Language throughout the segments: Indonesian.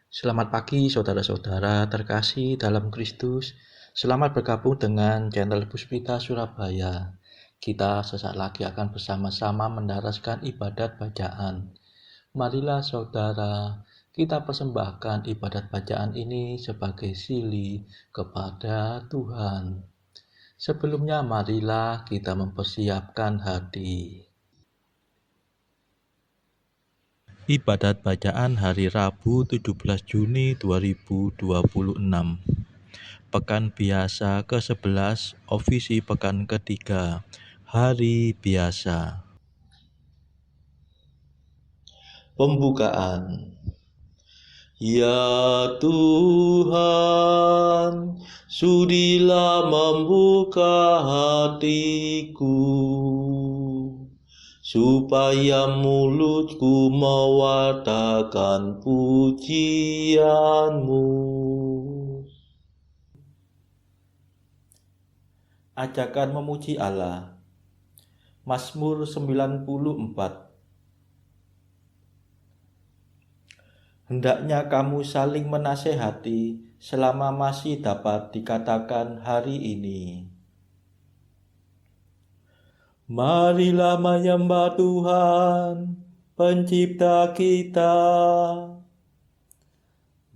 Selamat pagi saudara-saudara terkasih dalam Kristus. Selamat bergabung dengan channel Puspita Surabaya. Kita sesaat lagi akan bersama-sama mendaraskan ibadat bacaan. Marilah saudara, kita persembahkan ibadat bacaan ini sebagai sili kepada Tuhan. Sebelumnya marilah kita mempersiapkan hati. Ibadat bacaan hari Rabu 17 Juni 2026. Pekan biasa ke-11, ofisi pekan ketiga, hari biasa. Pembukaan. Ya Tuhan, sudilah membuka hatiku, supaya mulutku mewartakan pujian-Mu. Ajakan memuji Allah. Mazmur 94. Hendaknya kamu saling menasehati selama masih dapat dikatakan hari ini. Marilah menyembah Tuhan, Pencipta kita.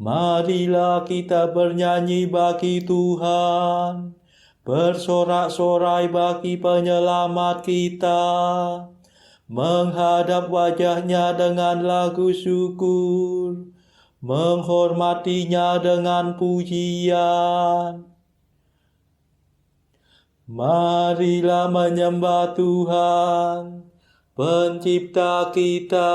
Marilah kita bernyanyi bagi Tuhan, bersorak-sorai bagi penyelamat kita, menghadap wajahnya dengan lagu syukur, menghormatinya dengan pujian. Marilah menyembah Tuhan, Pencipta kita.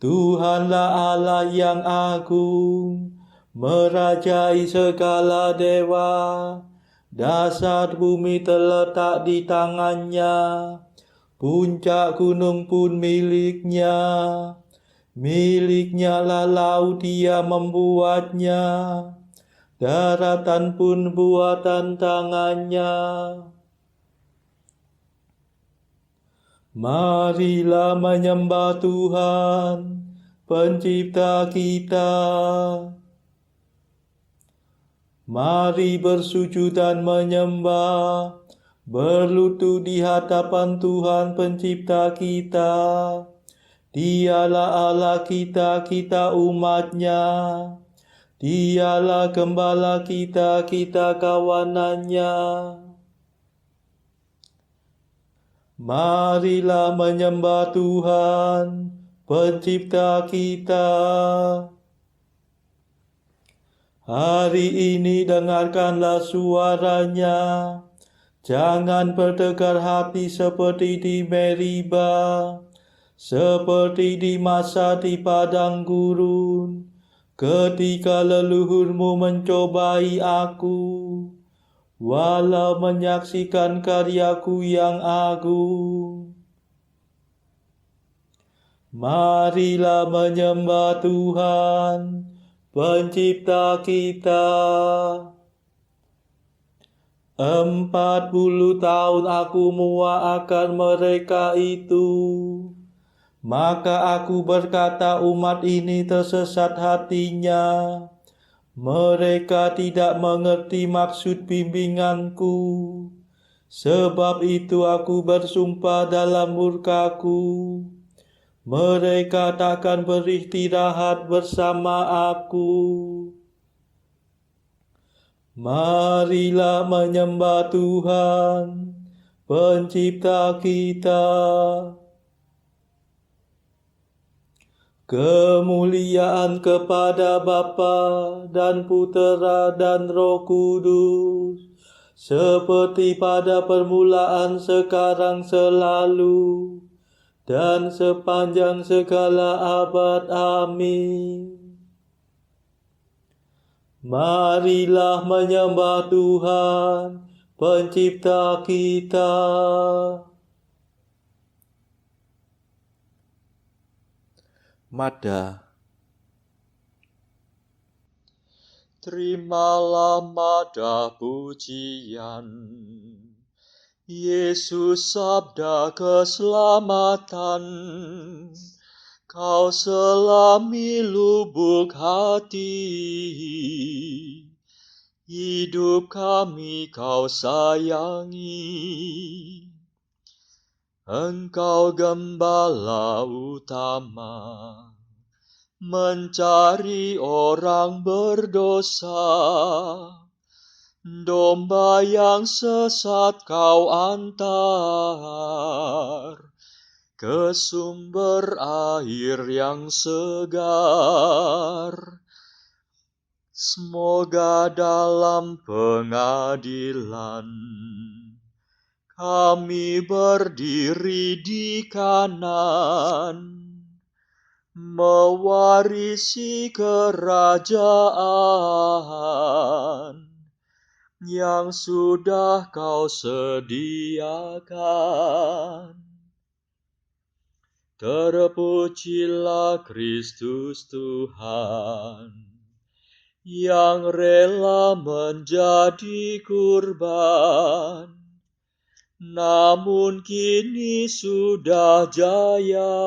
Tuhanlah Allah yang agung, merajai segala dewa. Dasar bumi terletak di tangannya, puncak gunung pun miliknya. Miliknya lah laut, dia membuatnya, daratan pun buatan tangannya. Marilah menyembah Tuhan, Pencipta kita. Mari bersujud dan menyembah, berlutut di hadapan Tuhan Pencipta kita. Dialah Allah kita, kita umat-Nya. Dialah gembala kita, kita kawanannya. Marilah menyembah Tuhan, Pencipta kita. Hari ini dengarkanlah suaranya. Jangan bertegar hati seperti di Meriba, seperti di masa di padang gurun, ketika leluhurmu mencobai aku, walau menyaksikan karyaku yang agung. Marilah menyembah Tuhan, Pencipta kita. 40 tahun aku muak akan mereka itu. Maka aku berkata, umat ini tersesat hatinya. Mereka tidak mengerti maksud bimbinganku. Sebab itu aku bersumpah dalam murkaku, mereka takkan beristirahat bersama aku. Marilah menyembah Tuhan, Pencipta kita. Kemuliaan kepada Bapa dan Putera dan Roh Kudus, seperti pada permulaan, sekarang, selalu, dan sepanjang segala abad. Amin. Marilah menyembah Tuhan, Pencipta kita. Mada. Terimalah mada pujian, Yesus sabda keselamatan, Kau selami lubuk hati, hidup kami Kau sayangi. Engkau gembala utama, mencari orang berdosa. Domba yang sesat Kau antar ke sumber air yang segar. Semoga dalam pengadilan kami berdiri di kanan, mewarisi kerajaan yang sudah Kau sediakan. Terpujilah Kristus Tuhan, yang rela menjadi kurban, namun kini sudah jaya,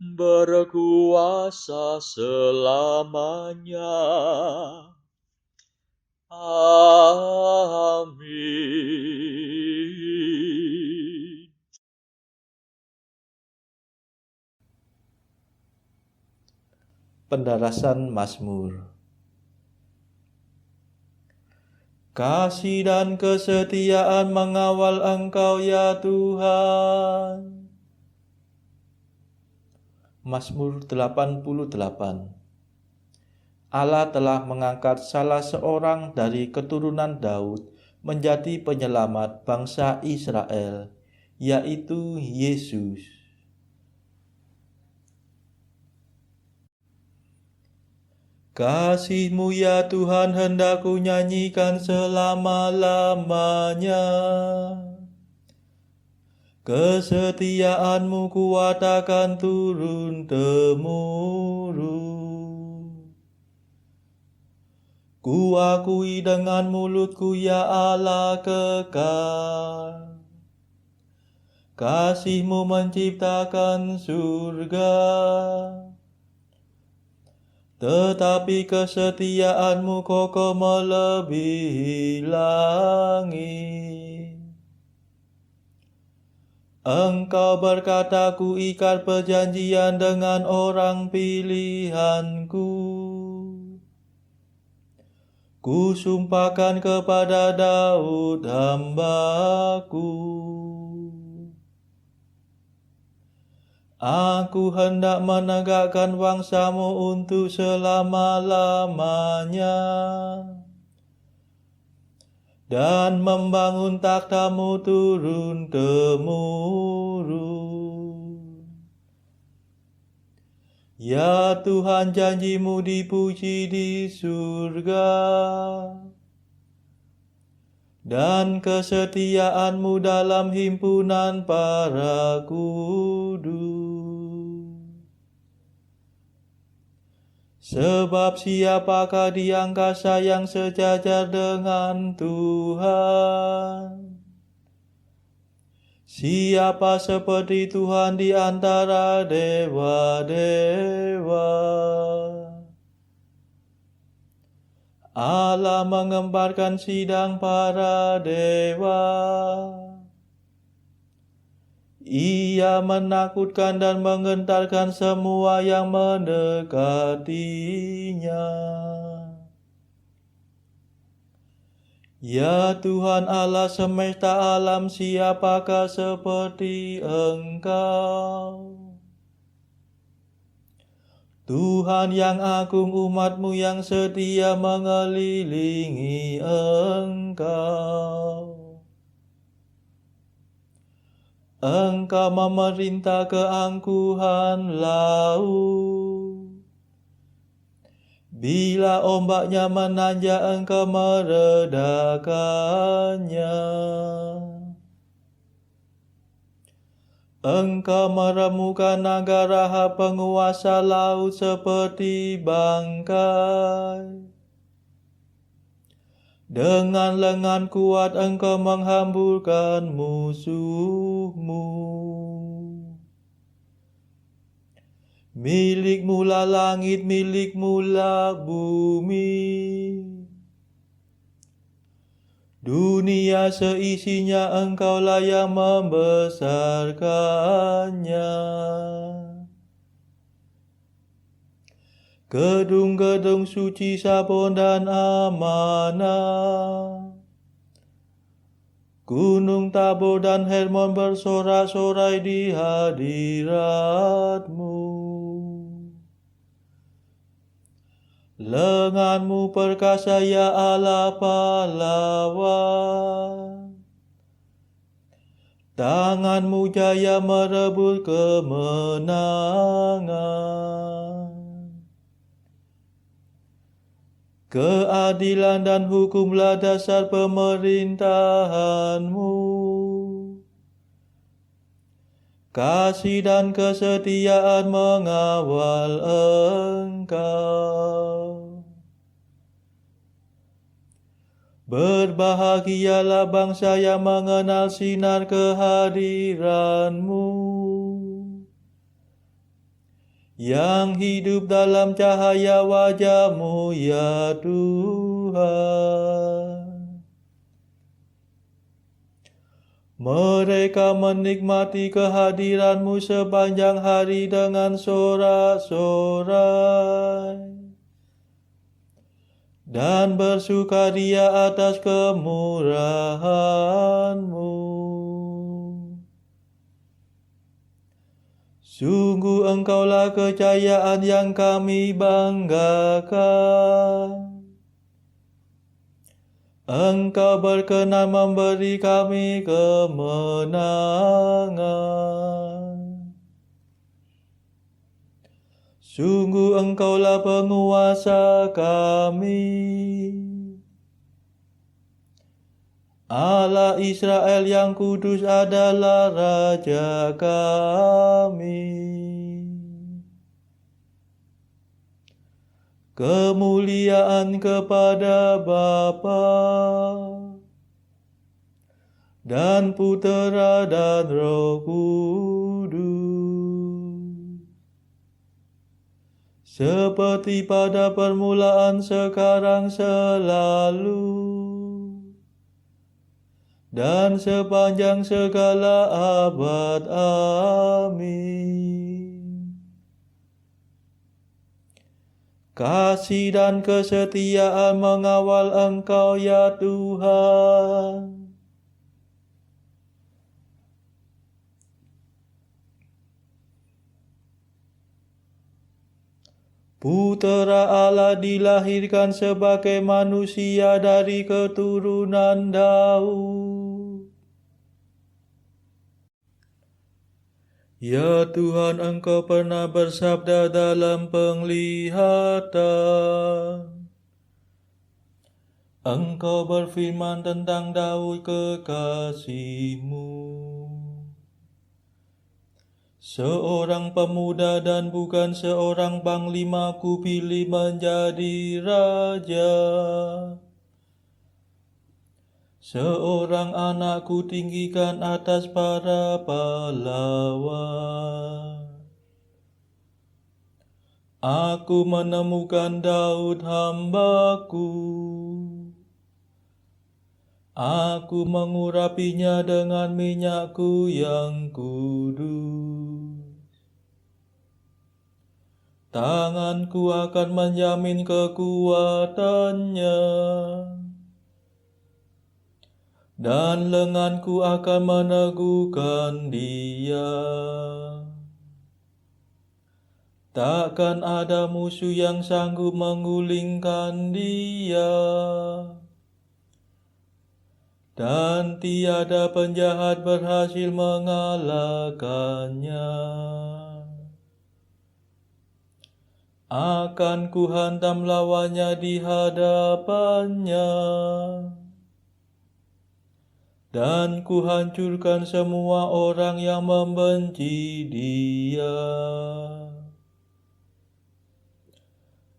berkuasa selamanya. Amin. Pendarasan Mazmur. Kasih dan kesetiaan mengawal Engkau ya Tuhan. Mazmur 88. Allah telah mengangkat salah seorang dari keturunan Daud menjadi penyelamat bangsa Israel, yaitu Yesus. Kasih-Mu ya Tuhan hendak ku nyanyikan selama-lamanya. Kesetiaan-Mu kuat akan turun-temurun. Ku akui dengan mulutku ya Allah kekal. Kasih-Mu menciptakan surga, tetapi kesetiaan-Mu kokoh melebihi langit. Engkau berkata, ku ikat perjanjian dengan orang pilihanku. Ku sumpahkan kepada Daud hamba-Ku. Aku hendak menegakkan bangsa-Mu untuk selama-lamanya, dan membangun takhta-Mu turun-temurun. Ya Tuhan, janji-Mu dipuji di surga, dan kesetiaan-Mu dalam himpunan para kudus. Sebab siapakah di angkasa yang sejajar dengan Tuhan? Siapa seperti Tuhan di antara dewa-dewa? Allah mengembarkan sidang para dewa. Ia menakutkan dan menggentarkan semua yang mendekatinya. Ya Tuhan Allah semesta alam, siapakah seperti Engkau? Tuhan yang agung, umat-Mu yang setia mengelilingi Engkau. Engkau memerintah keangkuhan laut. Bila ombaknya menanjak, Engkau meredakannya. Engkau meremukan naga Rahab, penguasa laut seperti bangkai. Dengan lengan kuat Engkau menghamburkan musuh-Mu. Milikmu lah langit, milikmu lah bumi. Dunia seisinya Engkaulah yang membesarkannya. Gedung-gedung suci Sabon dan Amanah, Gunung Tabor dan Hermon bersorak-sorai di hadirat-Mu. Lenganmu perkasa ya Allah pahlawan, tanganmu jaya merebut kemenangan. Keadilan dan hukumlah dasar pemerintahan-Mu. Kasih dan kesetiaan mengawal Engkau. Berbahagialah bangsa yang mengenal sinar kehadiran-Mu, yang hidup dalam cahaya wajah-Mu ya Tuhan. Mereka menikmati kehadiran-Mu sepanjang hari dengan sorak-sorai dan bersukaria atas kemurahan-Mu. Sungguh Engkaulah kejayaan yang kami banggakan. Engkau berkenan memberi kami kemenangan. Sungguh Engkaulah penguasa kami, Allah Israel yang kudus adalah Raja kami. Kemuliaan kepada Bapa dan Putera dan Roh Kudus, seperti pada permulaan, sekarang, selalu, dan sepanjang segala abad. Amin. Kasih dan kesetiaan mengawal Engkau ya Tuhan. Putera Allah dilahirkan sebagai manusia dari keturunan Daud. Ya Tuhan, Engkau pernah bersabda dalam penglihatan. Engkau berfirman tentang Daud kekasih-Mu, seorang pemuda dan bukan seorang panglima kupilih menjadi raja. Seorang anakku tinggikan atas para pahlawan. Aku menemukan Daud hamba-Ku. Aku mengurapinya dengan minyak-Ku yang kudus. Tangan-Ku akan menjamin kekuatannya, dan lengan-Ku akan meneguhkan dia. Takkan ada musuh yang sanggup menggulingkan dia, dan tiada penjahat berhasil mengalahkannya. Akan Kuhantam lawannya di hadapannya, dan Kuhancurkan semua orang yang membenci dia.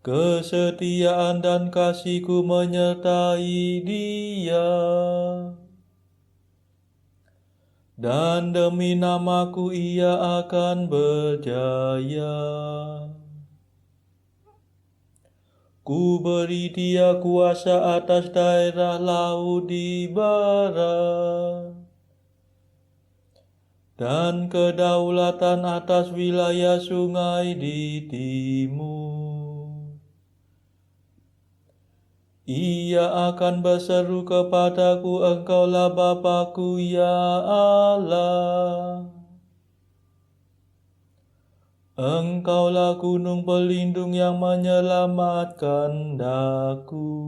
Kesetiaan dan kasih-Ku menyertai dia, dan demi namaku ia akan berjaya. Ku beri dia kuasa atas daerah laut di barat, dan kedaulatan atas wilayah sungai di timur. Ia akan berseru kepadaku, Engkaulah Bapa-Ku, ya Allah. Engkaulah gunung pelindung yang menyelamatkan daku.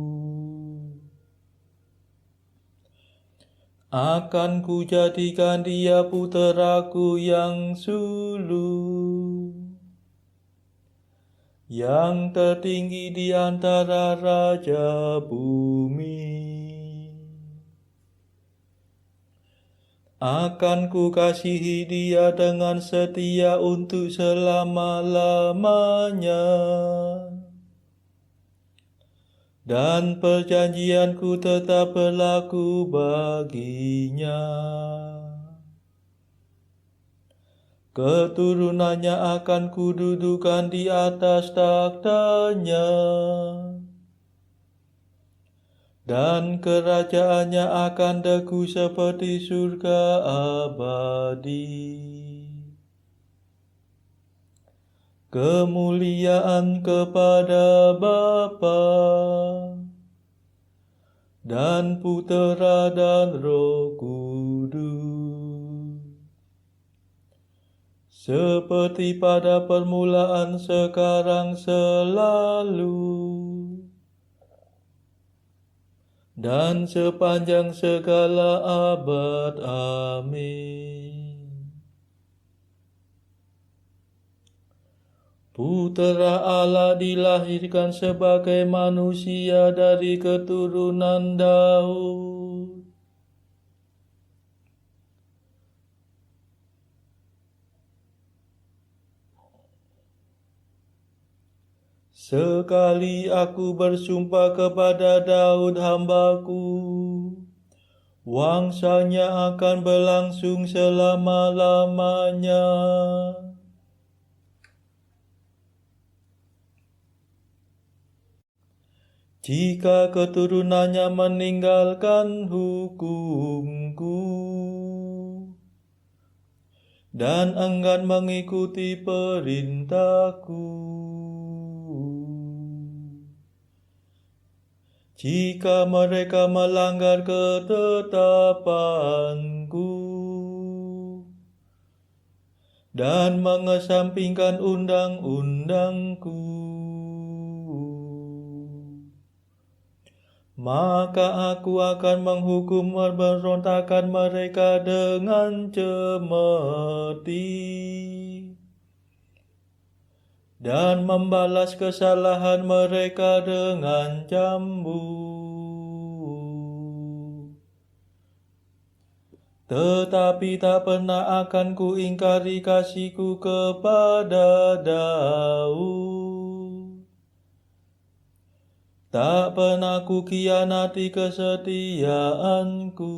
Akan ku jadikan dia puteraku yang sulung, yang tertinggi di antara raja bumi. Akan ku kasihi dia dengan setia untuk selama-lamanya, dan perjanjianku tetap berlaku baginya. Keturunannya akan kududukan di atas takhtanya, dan kerajaannya akan teguh seperti surga abadi. Kemuliaan kepada Bapa dan Putera dan Roh Kudus, seperti pada permulaan, sekarang, selalu, dan sepanjang segala abad. Amin. Putera Allah dilahirkan sebagai manusia dari keturunan Daud. Sekali aku bersumpah kepada Daud hamba-Ku, wangsanya akan berlangsung selama-lamanya. Jika keturunannya meninggalkan hukum-Ku dan enggan mengikuti perintah-Ku, jika mereka melanggar ketetapan-Ku dan mengesampingkan undang-undang-Ku, maka aku akan menghukum pemberontakan mereka dengan cemeti, dan membalas kesalahan mereka dengan cambuk. Tetapi tak pernah akan ku ingkari kasih-Ku kepada Daud. Tak pernah ku khianati kesetiaan-Ku.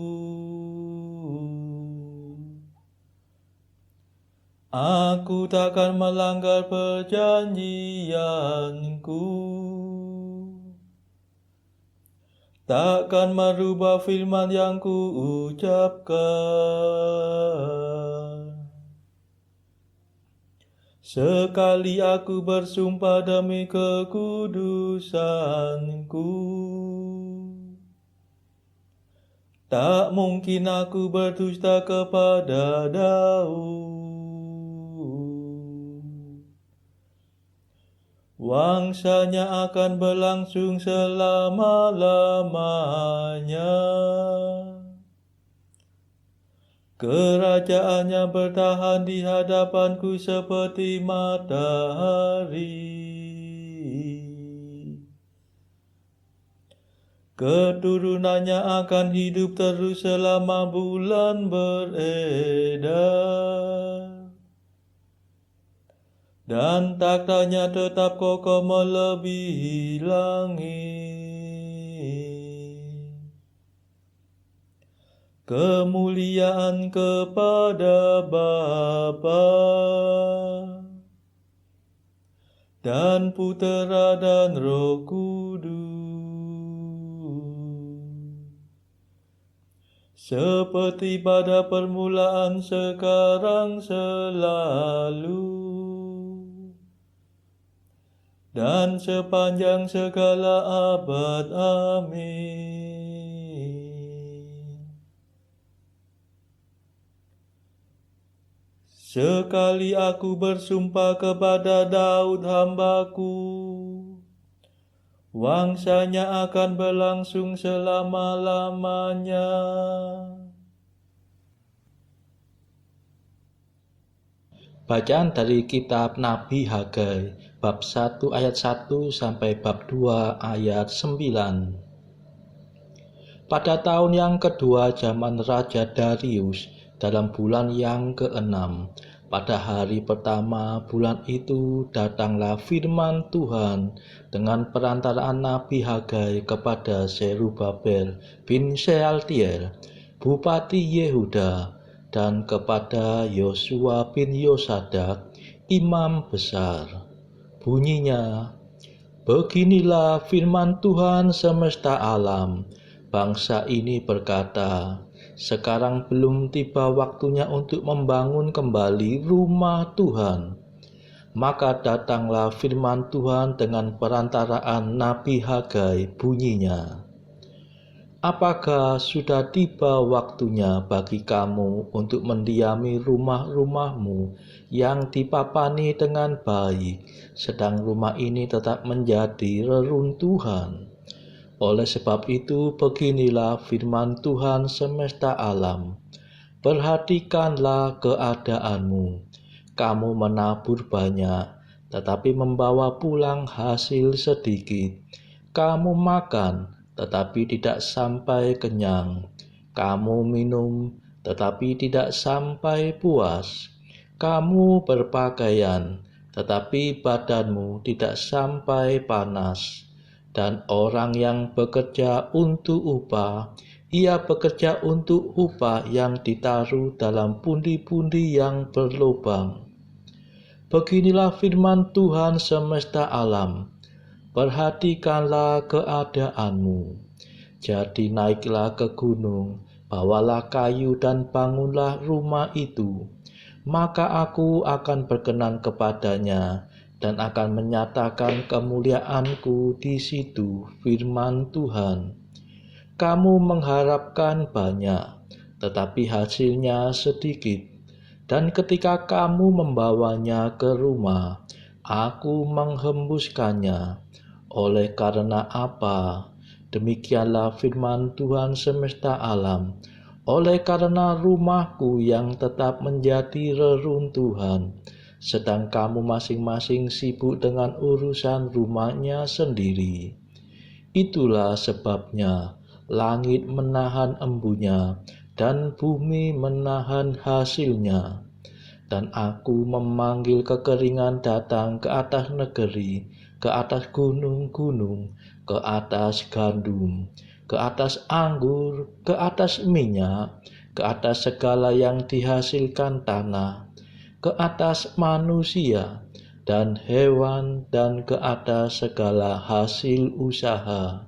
Aku takkan melanggar perjanjian-Ku, takkan merubah firman yang Ku ucapkan. Sekali aku bersumpah demi kekudusan-Ku, tak mungkin aku berdusta kepada Daud. Wangsanya akan berlangsung selama-lamanya. Kerajaannya bertahan di hadapan-Ku seperti matahari. Keturunannya akan hidup terus selama bulan beredar, dan takhtanya tetap kokoh melebihi langit. Kemuliaan kepada Bapa dan Putera dan Roh Kudus, seperti pada permulaan, sekarang, selalu, dan sepanjang segala abad. Amin. Sekali aku bersumpah kepada Daud hambaku, wangsanya akan berlangsung selama-lamanya. Bacaan dari kitab Nabi Hagai, bab 1 ayat 1 sampai bab 2 ayat 9. Pada tahun yang kedua zaman Raja Darius, dalam bulan yang ke-6, pada hari pertama bulan itu, datanglah firman Tuhan dengan perantaraan Nabi Hagai kepada Zerubabel bin Shealtiel, Bupati Yehuda, dan kepada Yosua bin Yosadak, imam besar. Bunyinya, beginilah firman Tuhan semesta alam. Bangsa ini berkata, sekarang belum tiba waktunya untuk membangun kembali rumah Tuhan. Maka datanglah firman Tuhan dengan perantaraan Nabi Hagai, bunyinya, apakah sudah tiba waktunya bagi kamu untuk mendiami rumah-rumahmu yang dipapani dengan baik, sedang rumah ini tetap menjadi reruntuhan? Oleh sebab itu, beginilah firman Tuhan semesta alam. Perhatikanlah keadaanmu. Kamu menabur banyak, tetapi membawa pulang hasil sedikit. Kamu makan, tetapi tidak sampai kenyang. Kamu minum, tetapi tidak sampai puas. Kamu berpakaian, tetapi badanmu tidak sampai panas. Dan orang yang bekerja untuk upah, ia bekerja untuk upah yang ditaruh dalam pundi-pundi yang berlubang. Beginilah firman Tuhan semesta alam. Perhatikanlah keadaanmu. Jadi naiklah ke gunung, bawalah kayu dan bangunlah rumah itu. Maka aku akan berkenan kepadanya dan akan menyatakan kemuliaanku di situ, firman Tuhan. Kamu mengharapkan banyak, tetapi hasilnya sedikit. Dan ketika kamu membawanya ke rumah, aku menghembuskannya. Oleh karena apa? Demikianlah firman Tuhan semesta alam. Oleh karena rumahku yang tetap menjadi reruntuhan, sedang kamu masing-masing sibuk dengan urusan rumahnya sendiri. Itulah sebabnya langit menahan embunya dan bumi menahan hasilnya. Dan aku memanggil kekeringan datang ke atas negeri, ke atas gunung-gunung, ke atas gandum, ke atas anggur, ke atas minyak, ke atas segala yang dihasilkan tanah, ke atas manusia dan hewan, dan ke atas segala hasil usaha.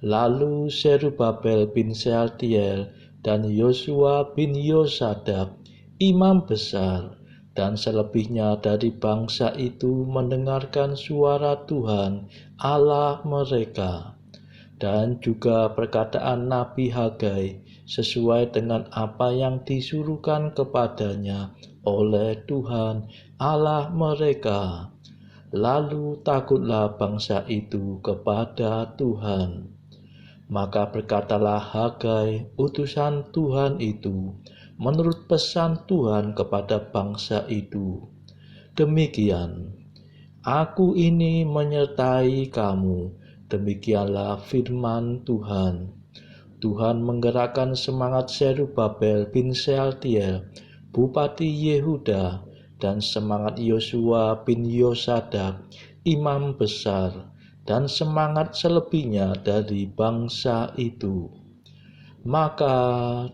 Lalu Zerubabel bin Shealtiel dan Yosua bin Yosadak, imam besar, dan selebihnya dari bangsa itu mendengarkan suara Tuhan Allah mereka, dan juga perkataan Nabi Hagai sesuai dengan apa yang disuruhkan kepadanya oleh Tuhan Allah mereka. Lalu takutlah bangsa itu kepada Tuhan. Maka berkatalah Hagai, utusan Tuhan itu, menurut pesan Tuhan kepada bangsa itu, demikian, aku ini menyertai kamu, demikianlah firman Tuhan. Tuhan menggerakkan semangat Zerubabel bin Shealtiel, Bupati Yehuda, dan semangat Yosua bin Yosadak, imam besar, dan semangat selebihnya dari bangsa itu. Maka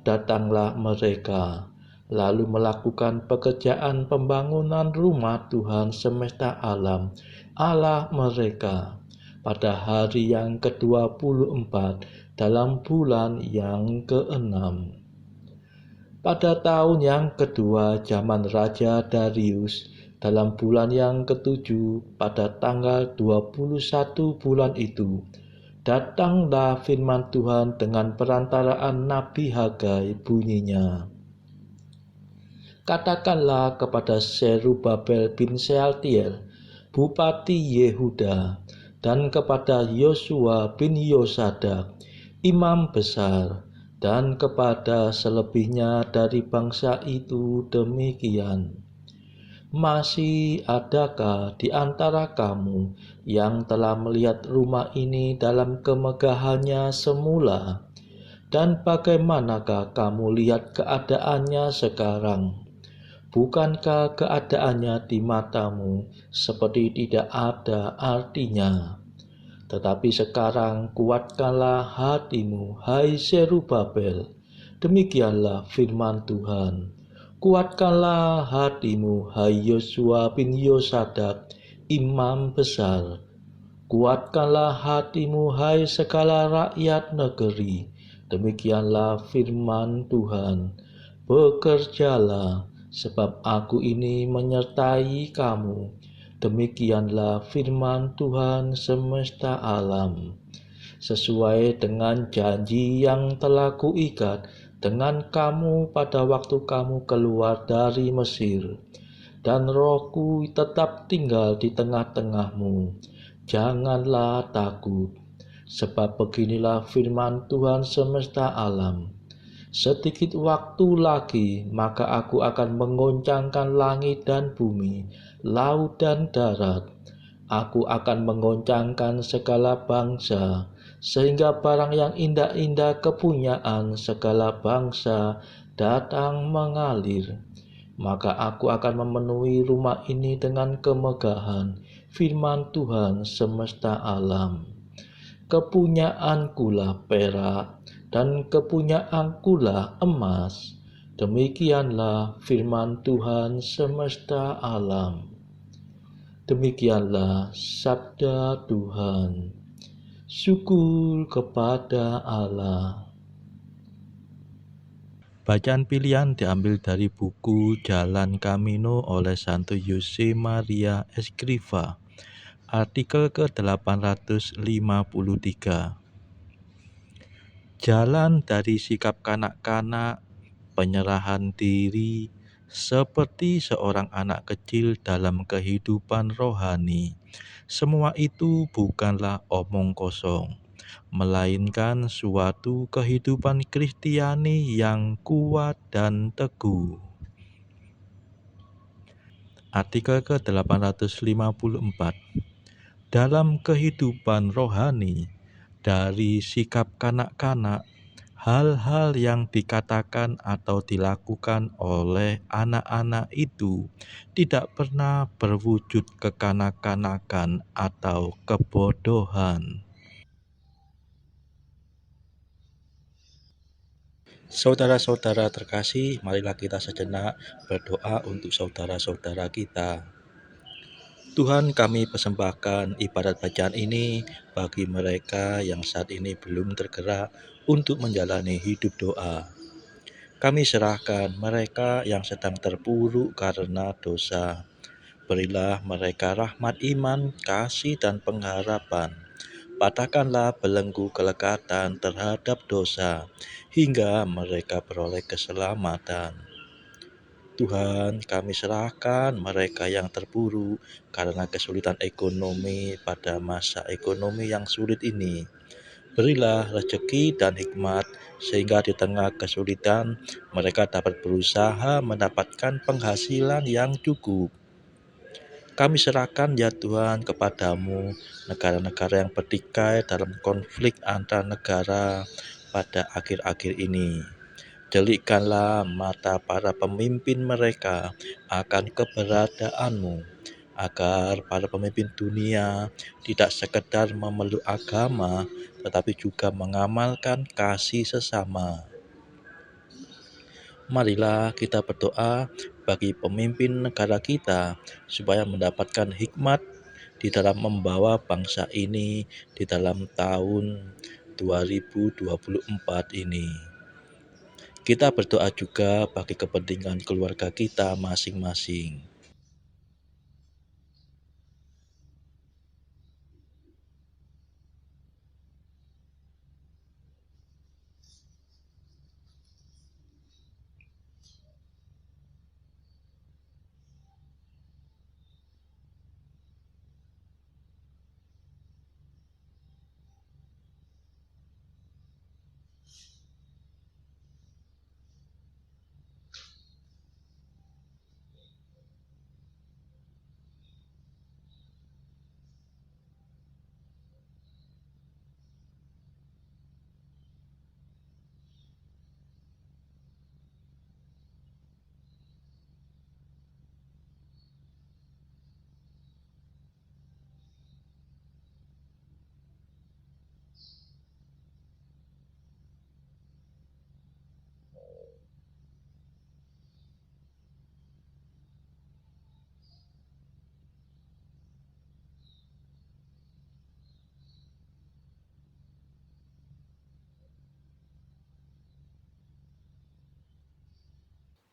datanglah mereka, lalu melakukan pekerjaan pembangunan rumah Tuhan semesta alam, Allah mereka, pada hari yang ke-24 dalam bulan yang ke-6. Pada tahun yang kedua zaman Raja Darius, dalam bulan yang ke-7 pada tanggal 21 bulan itu, datanglah firman Tuhan dengan perantaraan Nabi Hagai, bunyinya, katakanlah kepada Zerubabel bin Shealtiel, Bupati Yehuda, dan kepada Yosua bin Yosadak, imam besar, dan kepada selebihnya dari bangsa itu demikian. Masih adakah di antara kamu yang telah melihat rumah ini dalam kemegahannya semula? Dan bagaimanakah kamu lihat keadaannya sekarang? Bukankah keadaannya di matamu seperti tidak ada artinya? Tetapi sekarang kuatkanlah hatimu, hai Zerubabel. Demikianlah firman Tuhan. Kuatkanlah hatimu, hai Yosua bin Yosadak, imam besar. Kuatkanlah hatimu, hai segala rakyat negeri. Demikianlah firman Tuhan. Bekerjalah, sebab aku ini menyertai kamu. Demikianlah firman Tuhan semesta alam. Sesuai dengan janji yang telah kuikat dengan kamu pada waktu kamu keluar dari Mesir, dan rohku tetap tinggal di tengah-tengahmu. Janganlah takut, sebab beginilah firman Tuhan semesta alam. Sedikit waktu lagi, maka aku akan menggoncangkan langit dan bumi, laut dan darat. Aku akan menggoncangkan segala bangsa, sehingga barang yang indah-indah kepunyaan segala bangsa datang mengalir. Maka aku akan memenuhi rumah ini dengan kemegahan, firman Tuhan semesta alam. Kepunyaankulah perak, dan kepunyaankulah emas. Demikianlah firman Tuhan semesta alam. Demikianlah sabda Tuhan. Syukur kepada Allah. Bacaan pilihan diambil dari buku Jalan Camino oleh Santo Jose Maria Escrivá, artikel ke-853. Jalan dari sikap kanak-kanak, penyerahan diri, seperti seorang anak kecil dalam kehidupan rohani. Semua itu bukanlah omong kosong, melainkan suatu kehidupan Kristiani yang kuat dan teguh. Artikel ke-854. Dalam kehidupan rohani, dari sikap kanak-kanak, hal-hal yang dikatakan atau dilakukan oleh anak-anak itu tidak pernah berwujud kekanak-kanakan atau kebodohan. Saudara-saudara terkasih, marilah kita sejenak berdoa untuk saudara-saudara kita. Tuhan, kami persembahkan ibadat bacaan ini bagi mereka yang saat ini belum tergerak untuk menjalani hidup doa. Kami serahkan mereka yang sedang terpuruk karena dosa. Berilah mereka rahmat iman, kasih, dan pengharapan. Patahkanlah belenggu kelekatan terhadap dosa, hingga mereka beroleh keselamatan. Tuhan, kami serahkan mereka yang terpuruk karena kesulitan ekonomi pada masa ekonomi yang sulit ini. Berilah rezeki dan hikmat, sehingga di tengah kesulitan mereka dapat berusaha mendapatkan penghasilan yang cukup. Kami serahkan ya Tuhan kepadamu negara-negara yang bertikai dalam konflik antar negara pada akhir-akhir ini. Delikkanlah mata para pemimpin mereka akan keberadaanmu. agar para pemimpin dunia tidak sekedar memeluk agama, tetapi juga mengamalkan kasih sesama. Marilah kita berdoa bagi pemimpin negara kita supaya mendapatkan hikmat di dalam membawa bangsa ini di dalam tahun 2024 ini. Kita berdoa juga bagi kepentingan keluarga kita masing-masing.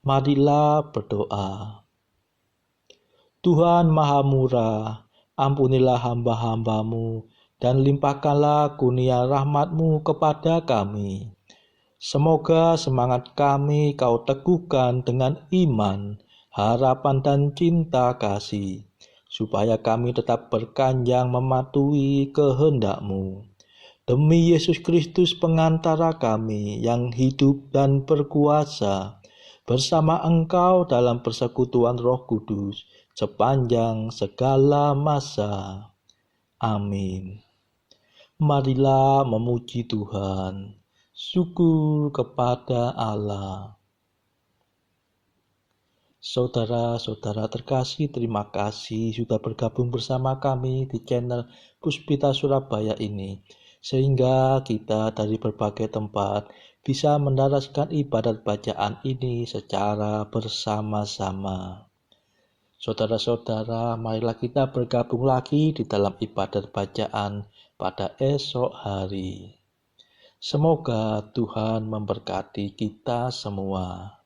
Marilah berdoa. Tuhan Maha Murah, ampunilah hamba-hamba-Mu dan limpahkanlah kurnia rahmat-Mu kepada kami. Semoga semangat kami Kau teguhkan dengan iman, harapan dan cinta kasih, supaya kami tetap berkanjang mematuhi kehendak-Mu. Demi Yesus Kristus pengantara kami yang hidup dan berkuasa, bersama Engkau dalam persekutuan Roh Kudus, sepanjang segala masa. Amin. Marilah memuji Tuhan. Syukur kepada Allah. Saudara-saudara terkasih, terima kasih sudah bergabung bersama kami di channel Puspita Surabaya ini, sehingga kita dari berbagai tempat bisa mendaraskan ibadat bacaan ini secara bersama-sama. Saudara-saudara, marilah kita bergabung lagi di dalam ibadat bacaan pada esok hari. Semoga Tuhan memberkati kita semua.